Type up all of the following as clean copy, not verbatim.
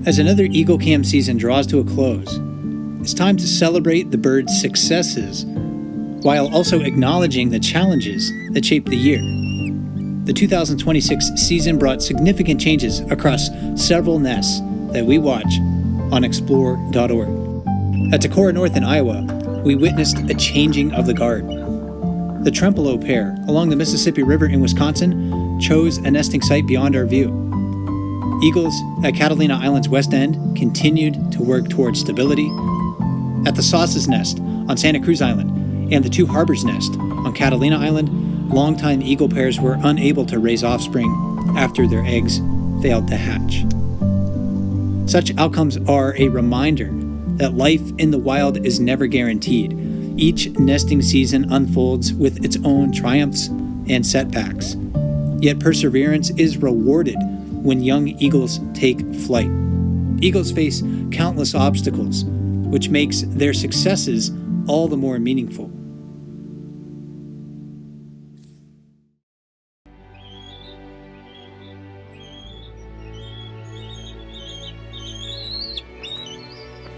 As another Eagle Cam season draws to a close, it's time to celebrate the bird's successes while also acknowledging the challenges that shaped the year. The 2026 season brought significant changes across several nests that we watch on explore.org. At Decorah North in Iowa, we witnessed a changing of the guard. The Trempealeau pair along the Mississippi River in Wisconsin chose a nesting site beyond our view. Eagles at Catalina Island's west end continued to work towards stability. At the Sauce's nest on Santa Cruz Island and the Two Harbors nest on Catalina Island, longtime eagle pairs were unable to raise offspring after their eggs failed to hatch. Such outcomes are a reminder that life in the wild is never guaranteed. Each nesting season unfolds with its own triumphs and setbacks. Yet perseverance is rewarded when young eagles take flight. Eagles face countless obstacles, which makes their successes all the more meaningful.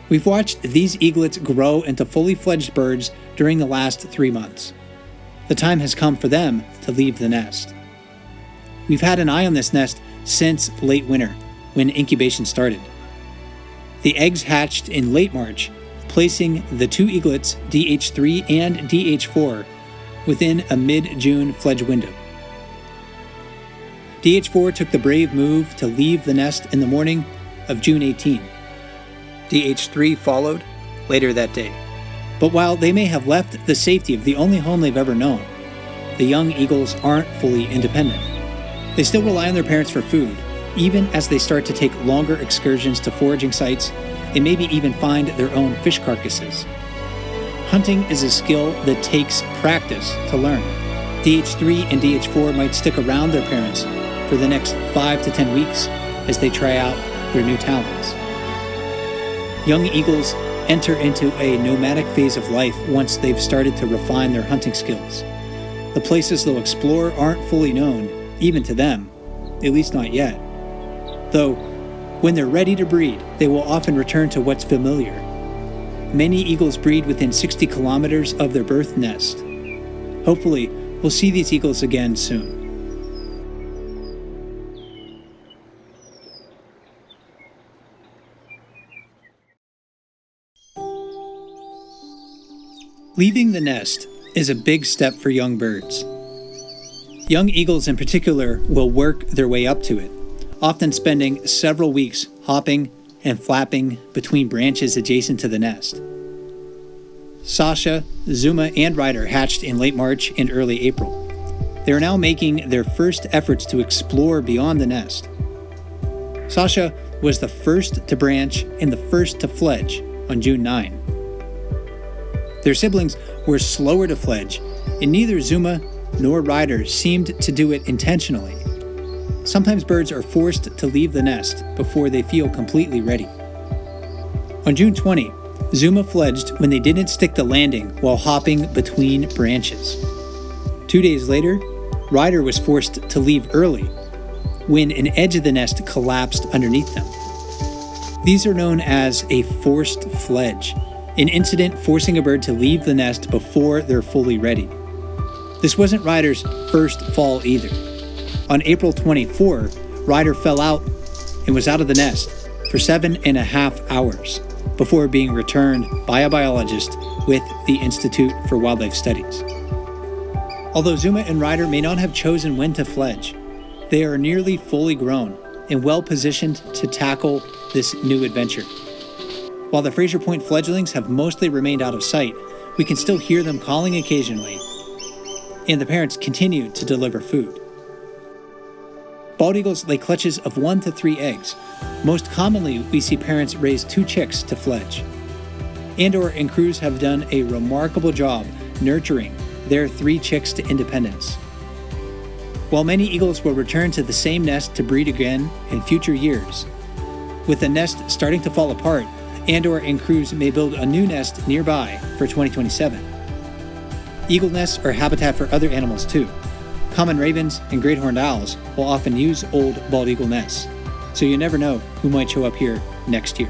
We've watched these eaglets grow into fully fledged birds during the last 3 months. The time has come for them to leave the nest. We've had an eye on this nest since late winter, when incubation started. The eggs hatched in late March, placing the two eaglets, DH3 and DH4, within a mid-June fledge window. DH4 took the brave move to leave the nest in the morning of June 18. DH3 followed later that day. But while they may have left the safety of the only home they've ever known, the young eagles aren't fully independent. They still rely on their parents for food, even as they start to take longer excursions to foraging sites and maybe even find their own fish carcasses. Hunting is a skill that takes practice to learn. DH3 and DH4 might stick around their parents for the next 5 to 10 weeks as they try out their new talents. Young eagles enter into a nomadic phase of life once they've started to refine their hunting skills. The places they'll explore aren't fully known, even to them, at least not yet. Though, when they're ready to breed, they will often return to what's familiar. Many eagles breed within 60 kilometers of their birth nest. Hopefully, we'll see these eagles again soon. Leaving the nest is a big step for young birds. Young eagles in particular will work their way up to it, often spending several weeks hopping and flapping between branches adjacent to the nest. Sasha, Zuma, and Ryder hatched in late March and early April. They are now making their first efforts to explore beyond the nest. Sasha was the first to branch and the first to fledge on June 9. Their siblings were slower to fledge, and neither Zuma nor Ryder seemed to do it intentionally. Sometimes birds are forced to leave the nest before they feel completely ready. On June 20, Zuma fledged when they didn't stick the landing while hopping between branches. 2 days later, Ryder was forced to leave early when an edge of the nest collapsed underneath them. These are known as a forced fledge, an incident forcing a bird to leave the nest before they're fully ready. This wasn't Ryder's first fall either. On April 24, Ryder fell out and was out of the nest for 7.5 hours before being returned by a biologist with the Institute for Wildlife Studies. Although Zuma and Ryder may not have chosen when to fledge, they are nearly fully grown and well positioned to tackle this new adventure. While the Fraser Point fledglings have mostly remained out of sight, we can still hear them calling occasionally, and the parents continue to deliver food. Bald eagles lay clutches of 1 to 3 eggs. Most commonly, we see parents raise 2 chicks to fledge. Andor and Cruz have done a remarkable job nurturing their 3 chicks to independence. While many eagles will return to the same nest to breed again in future years, with the nest starting to fall apart, Andor and Cruz may build a new nest nearby for 2027. Eagle nests are habitat for other animals too. Common ravens and great horned owls will often use old bald eagle nests, so you never know who might show up here next year.